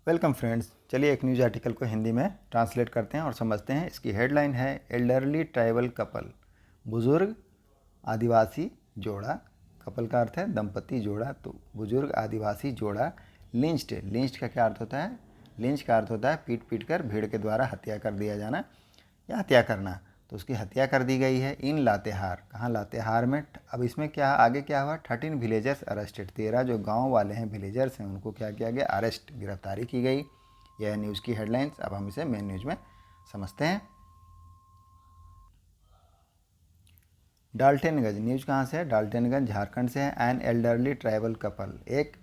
Welcome friends, चलिए एक news article को हिंदी में ट्रांसलेट करते हैं और समझते हैं। इसकी हेडलाइन है एल्डरली ट्राइबल कपल, बुजुर्ग आदिवासी जोड़ा। कपल का अर्थ है दंपति, जोड़ा तो बुजुर्ग आदिवासी जोड़ा लिंच्ड। लिंच्ड का क्या अर्थ होता है? लिंच का अर्थ होता है पीट पीट कर भीड़ के द्वारा हत्या कर दिया जाना या हत्या करना। तो उसकी हत्या कर दी गई है इन लातेहार। कहाँ? लातेहार में। अब इसमें क्या आगे क्या हुआ? 13 विलेजर्स अरेस्टेड। 13 जो गांव वाले हैं, विलेजर्स हैं, उनको क्या किया गया? अरेस्ट, गिरफ्तारी की गई। यह है न्यूज़ की हेडलाइंस। अब हम इसे मेन न्यूज़ में समझते हैं। डाल्टनगंज न्यूज़ कहाँ से है? डाल्टनगंज झारखंड से है। एन एल्डरली ट्राइबल कपल, एक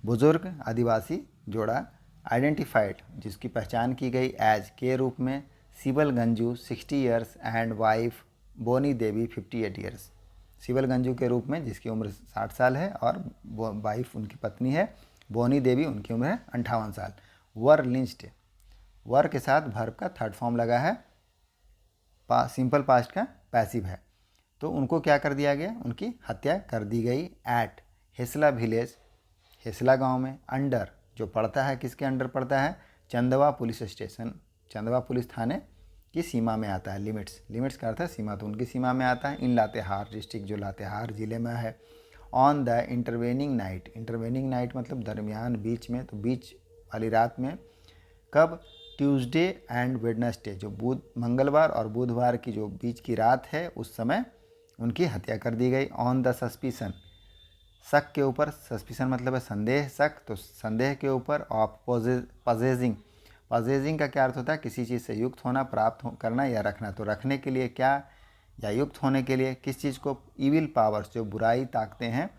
बुजुर्ग आदिवासी जोड़ा आइडेंटिफाइड, जिसकी पहचान की गई एज के रूप में Sibal Ganju 60 years and wife Boni Devi 58 years. Sibal Ganju के रूप में जिसकी उम्र 60 साल है और वाइफ उनकी पत्नी है बोनी देवी, उनकी उम्र है 58 साल। वर लिंच्ड, वर के साथ वर्ब का थर्ड फॉर्म लगा है, सिंपल पास्ट का पैसिव है। तो उनको क्या कर दिया गया? उनकी हत्या कर दी गई एट हेसला विलेज, हेसला गांव में, अंडर जो पड़ता है, किसके अंडर पड़ता है? चंदवा पुलिस स्टेशन, चंदवा पुलिस थाने की सीमा में आता है। लिमिट्स, लिमिट्स का अर्थ है सीमा, तो उनकी सीमा में आता है। इन लातेहार डिस्ट्रिक्ट, जो लातेहार ज़िले में है। On the intervening night, intervening night मतलब दरमियान, बीच में, तो बीच वाली रात में। कब? ट्यूसडे एंड वेडनेसडे, जो मंगलवार और बुधवार की जो बीच की रात है, उस समय उनकी हत्या कर दी गई। ऑन द सस्पिशन, शक के ऊपर, सस्पिशन मतलब है संदेह, शक, तो संदेह के ऊपर। ऑफ पजेजिंग, पजेजिंग का क्या अर्थ होता है? किसी चीज़ से युक्त होना, प्राप्त करना या रखना। तो रखने के लिए क्या, या युक्त होने के लिए किस चीज़ को? इविल पावर्स, जो बुराई ताकते हैं,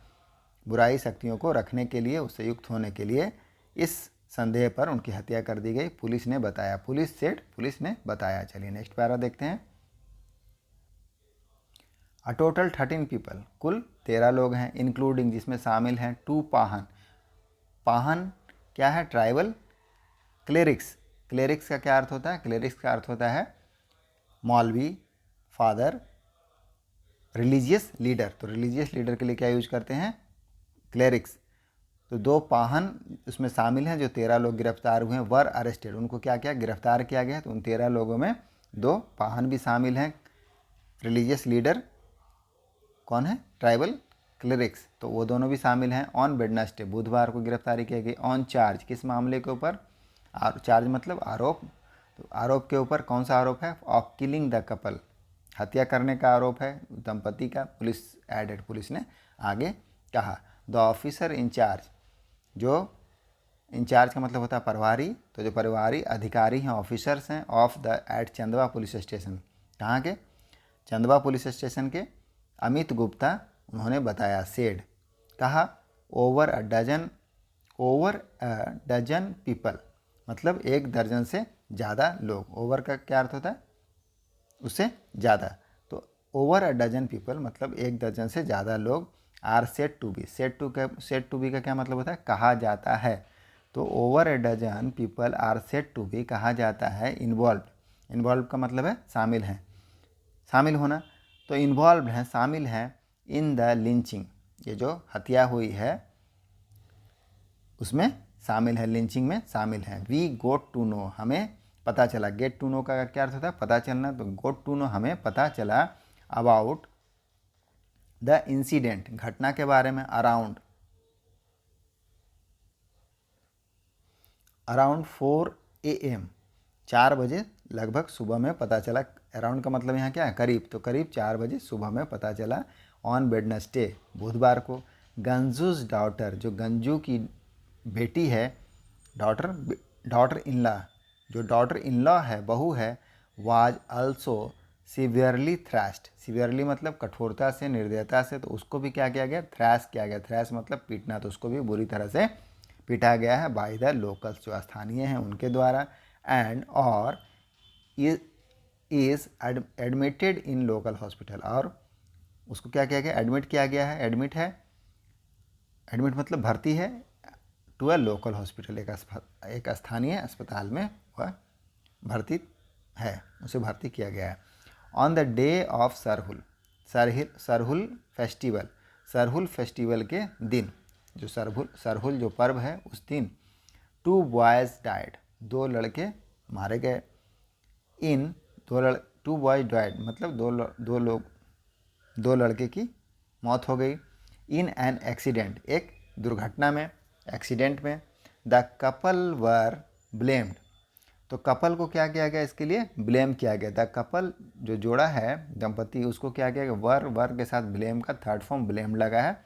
बुराई शक्तियों को रखने के लिए, उससे युक्त होने के लिए, इस संदेह पर उनकी हत्या कर दी गई, पुलिस ने बताया। पुलिस सेड, पुलिस ने बताया। चलिए नेक्स्ट पैरा देखते हैं। अ टोटल 13 पीपल, कुल 13 लोग हैं, इंक्लूडिंग जिसमें शामिल हैं 2 पाहन। पाहन क्या है? Tribal clerics. क्लेरिक्स का क्या अर्थ होता है? क्लेरिक्स का अर्थ होता है मौलवी, फादर, रिलीजियस लीडर। तो रिलीजियस लीडर के लिए क्या यूज करते हैं? क्लेरिक्स। तो 2 पाहन उसमें शामिल हैं, जो 13 लोग गिरफ्तार हुए हैं। वर अरेस्टेड, उनको क्या किया? गिरफ्तार किया गया। तो उन 13 लोगों में 2 पाहन भी शामिल हैं। रिलीजियस लीडर कौन है? ट्राइबल क्लिरिक्स, तो वो दोनों भी शामिल हैं। ऑन वेडनेसडे, बुधवार को गिरफ्तारी की गई। ऑन चार्ज, किस मामले के ऊपर? चार्ज मतलब आरोप। तो आरोप के ऊपर कौन सा आरोप है? ऑफ किलिंग द कपल, हत्या करने का आरोप है दंपति का। पुलिस एडेड, पुलिस ने आगे कहा। द ऑफिसर इंचार्ज, जो इंचार्ज का मतलब होता है प्रभारी, तो जो प्रभारी अधिकारी हैं, ऑफिसर्स हैं, of the at Chandwa police station, कहाँ के? चंदवा पुलिस स्टेशन के, अमित गुप्ता, उन्होंने बताया। सेड, कहा। ओवर अ डजन पीपल, मतलब 1 दर्जन से ज़्यादा लोग। ओवर का क्या अर्थ होता है? उससे ज़्यादा। तो ओवर अ डजन पीपल मतलब 1 दर्जन से ज़्यादा लोग। Are said to be, said to be का क्या मतलब होता है? कहा जाता है। तो over a dozen people are said to be, कहा जाता है इन्वॉल्व। इन्वॉल्व का मतलब है शामिल हैं, शामिल होना। तो इन्वॉल्व हैं, शामिल हैं इन द लिंचिंग, ये जो हत्या हुई है उसमें शामिल है, लिंचिंग में शामिल हैं। वी गोट टू नो, हमें पता चला। गेट टू नो का क्या अर्थ होता है? पता चलना। तो गोट टू नो, हमें पता चला। अबाउट द इंसिडेंट, घटना के बारे में। अराउंड 4 AM, 4 बजे लगभग सुबह में पता चला। अराउंड का मतलब यहाँ क्या है? करीब। तो करीब 4 बजे सुबह में पता चला। ऑन वेडनेसडे, बुधवार को। गंजूज डॉटर, जो गंजू की बेटी है, डॉटर इन लॉ, जो डॉटर इन लॉ है, बहू है, was also severely thrashed. Severely मतलब कठोरता से, निर्दयता से, तो उसको भी क्या किया गया? थ्रैश किया गया। थ्रैश मतलब पीटना, तो उसको भी बुरी तरह से पीटा गया है बाय द लोकल्स, जो स्थानीय हैं उनके द्वारा। एंड और is admitted in local hospital, और उसको क्या किया गया? एडमिट किया गया है। एडमिट है, एडमिट मतलब भर्ती है। टू अ लोकल हॉस्पिटल, एक स्थानीय अस्पताल में वह भर्ती है, उसे भर्ती किया गया है। On the day of Sarhul festival, Sarhul festival के दिन, जो सरहुल जो पर्व है उस दिन। 2 बॉयज़ डाइड, 2 लड़के मारे गए। इन 2 बॉयज़ डाइड मतलब दो लड़के की मौत हो गई। इन एन एक्सीडेंट, एक दुर्घटना में, एक्सीडेंट में। द कपल वर ब्लेम्ड, तो कपल को क्या किया गया, इसके लिए ब्लेम किया गया। द कपल जो जोड़ा है, दंपति, उसको क्या किया गया, वर के साथ ब्लेम का थर्ड फॉर्म ब्लेम लगा है,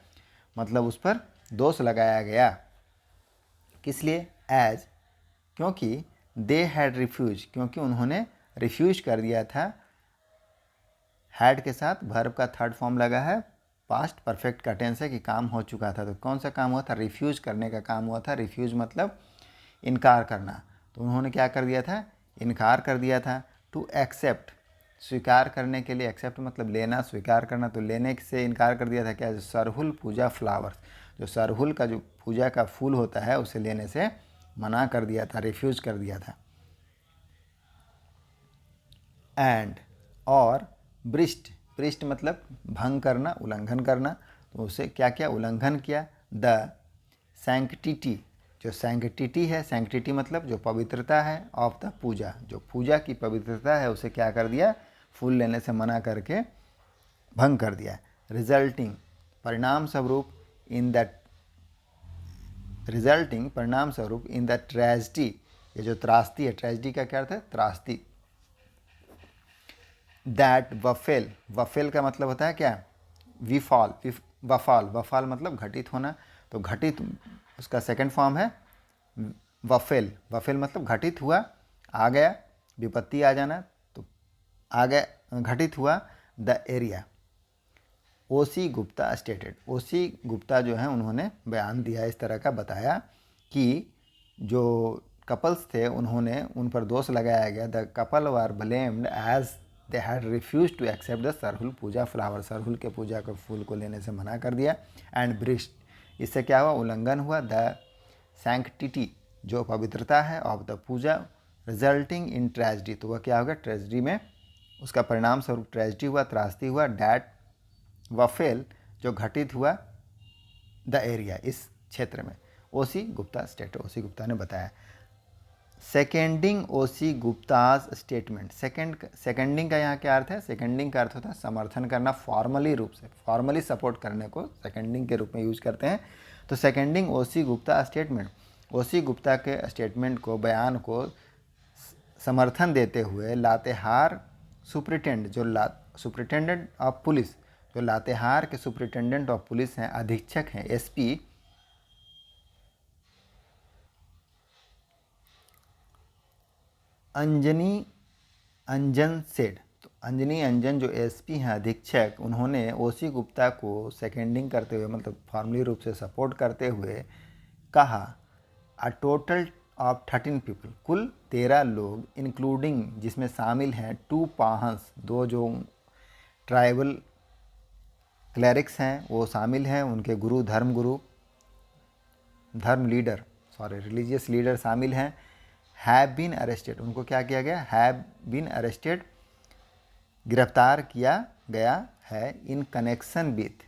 मतलब उस पर दोष लगाया गया। किस लिए, एज, क्योंकि दे हैड रिफ्यूज, क्योंकि उन्होंने रिफ्यूज कर दिया था। हैड के साथ वर्ब का थर्ड फॉर्म लगा है, पास्ट परफेक्ट का टेंस है कि काम हो चुका था। तो कौन सा काम हुआ था, रिफ्यूज करने का काम हुआ था। रिफ्यूज मतलब इनकार करना, तो उन्होंने क्या कर दिया था, इनकार कर दिया था। टू एक्सेप्ट, स्वीकार करने के लिए, एक्सेप्ट मतलब लेना, स्वीकार करना, तो लेने से इनकार कर दिया था। क्या, सरहुल पूजा फ्लावर्स, जो सरहुल का जो पूजा का फूल होता है उसे लेने से मना कर दिया था, रिफ्यूज कर दिया था। एंड, और ब्रिस्ट, ब्रिस्ट मतलब भंग करना, उल्लंघन करना, तो उसे क्या किया, उल्लंघन किया। द सैंक्टिटी, जो सैंक्टिटी है, सैंक्टिटी मतलब जो पवित्रता है, ऑफ द पूजा, जो पूजा की पवित्रता है उसे क्या कर दिया, फूल लेने से मना करके भंग कर दिया। रिजल्टिंग, परिणाम स्वरूप, इन द, रिजल्टिंग परिणाम स्वरूप, इन द ट्रेजिडी, ये जो त्रासदी है, ट्रेजिडी का क्या अर्थ है, त्रासदी। दैट वफेल, वफेल का मतलब होता है क्या, विफॉल, वफाल, वफाल मतलब घटित होना, तो घटित उसका सेकंड फॉर्म है वफेल। वफेल मतलब घटित हुआ, आ गया, विपत्ति आ जाना, तो आ गया, घटित हुआ। The area, OC Gupta stated, OC Gupta जो है उन्होंने बयान दिया, इस तरह का बताया कि जो कपल्स थे उन्होंने, उन पर दोष लगाया गया। The couple were blamed as they had refused to accept the Sarhul puja flower, Sarhul के पूजा के फूल को लेने से मना कर दिया। एंड ब्रिस्ट, इससे क्या हुआ, उल्लंघन हुआ। द सैंक्टिटी, जो पवित्रता है, of the puja, resulting in tragedy, तो वह क्या होगा, ट्रेजिडी में, उसका परिणाम स्वरूप ट्रेजिडी हुआ, त्रासदी हुआ। डैट वफेल, जो घटित हुआ, द एरिया, इस क्षेत्र में। ओसी गुप्ता स्टेट, ओसी गुप्ता ने बताया। सेकेंडिंग ओसी गुप्ताज स्टेटमेंट, सेकेंडिंग का यहाँ क्या अर्थ है, सेकेंडिंग का अर्थ होता है समर्थन करना, फॉर्मली रूप से, फॉर्मली सपोर्ट करने को सेकेंडिंग के रूप में यूज करते हैं। तो सेकेंडिंग ओसी गुप्ता स्टेटमेंट, ओसी गुप्ता के स्टेटमेंट को, बयान को समर्थन देते हुए लातेहार सुप्रिटेंडेंट, जो सुप्रिटेंडेंट ऑफ पुलिस, जो लातेहार के सुप्रिटेंडेंट ऑफ पुलिस हैं, अधीक्षक हैं, एसपी अंजन सेड, तो अंजनी अंजन जो एसपी हैं, अधीक्षक, उन्होंने ओसी गुप्ता को सेकेंडिंग करते हुए, मतलब फॉर्मली रूप से सपोर्ट करते हुए कहा, अ टोटल ऑफ 13 पीपल, कुल 13 लोग, इंक्लूडिंग, जिसमें शामिल हैं 2 पाहंस, 2 जो ट्राइबल क्लरिक्स हैं वो शामिल हैं, उनके गुरु, धर्म लीडर, रिलीजियस लीडर शामिल हैं। हैव बीन अरेस्टेड, उनको क्या किया गया, हैव बीन अरेस्टेड, गिरफ्तार किया गया है। इन कनेक्शन विथ,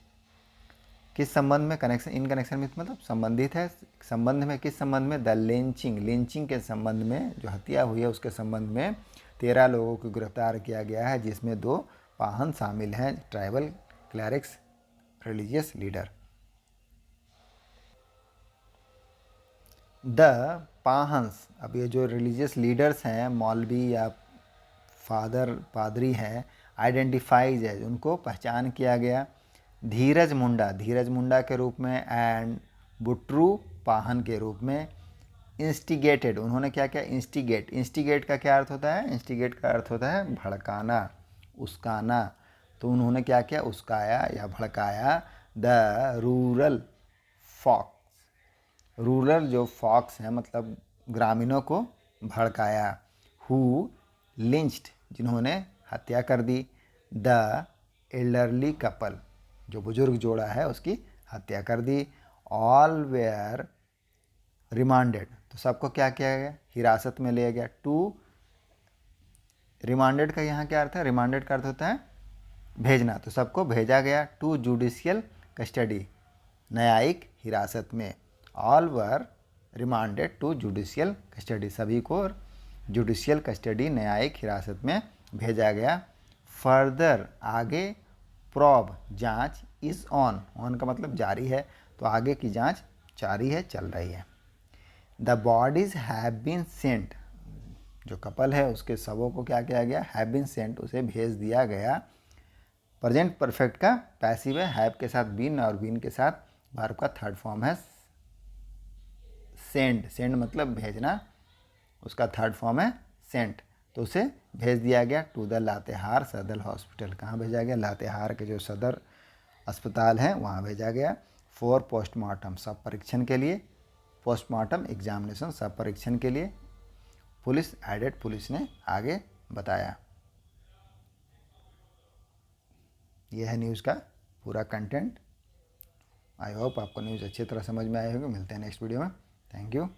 किस संबंध में, कनेक्शन, इन कनेक्शन विथ मतलब संबंधित है, संबंध में, किस संबंध में, द लिंचिंग, लिंचिंग के संबंध में, जो हत्या हुई है उसके संबंध में 13 लोगों को गिरफ्तार किया गया है, जिसमें 2 पाहन शामिल हैं, tribal clerics, religious leader. The Pahans, अब ये जो रिलीजियस लीडर्स हैं, मौलवी या पादरी हैं, आइडेंटिफाइज है, उनको पहचान किया गया। धीरज मुंडा के रूप में, एंड बुट्रू पाहन के रूप में। इंस्टिगेटेड, उन्होंने क्या किया, इंस्टिगेट का क्या अर्थ होता है, इंस्टिगेट का अर्थ होता है भड़काना, उस्काना, तो उन्होंने क्या किया, उस्काया या भड़काया। द रूरल फॉक्स, रूरल जो फॉक्स हैं मतलब ग्रामीणों को भड़काया। हु लिंच्ड, जिन्होंने हत्या कर दी। द एल्डरली कपल, जो बुजुर्ग जोड़ा है उसकी हत्या कर दी। ऑल वेयर रिमांडेड, तो सबको क्या किया गया, हिरासत में लिया गया। टू, रिमांडेड का यहाँ क्या अर्थ है, रिमांडेड का अर्थ होता है भेजना, तो सबको भेजा गया। टू जुडिशियल कस्टडी, न्यायिक हिरासत में। All were remanded to judicial custody, सभी को जुडिशियल कस्टडी न्यायिक हिरासत में भेजा गया। फर्दर आगे प्रोब जांच इज ऑन का मतलब जारी है, तो आगे की जांच जारी है, चल रही है। The bodies have been sent, जो कपल है उसके शवों को क्या किया गया, हैव बीन सेंट, उसे भेज दिया गया। प्रेजेंट परफेक्ट का पैसिव है, हैव के साथ बीन और बीन के साथ वर्ब का थर्ड फॉर्म है सेंड, सेंड मतलब भेजना, उसका थर्ड फॉर्म है सेंट, तो उसे भेज दिया गया टू द लातेहार सदर हॉस्पिटल। कहाँ भेजा गया, लातेहार के जो सदर अस्पताल हैं वहाँ भेजा गया। फॉर पोस्टमार्टम, सब परीक्षण के लिए, पोस्टमार्टम एग्जामिनेशन सब परीक्षण के लिए। पुलिस एडेड, पुलिस ने आगे बताया। यह है न्यूज़ का पूरा कंटेंट। आई होप आपको न्यूज़ अच्छी तरह समझ में आई होगी। मिलते हैं नेक्स्ट वीडियो में। Thank you.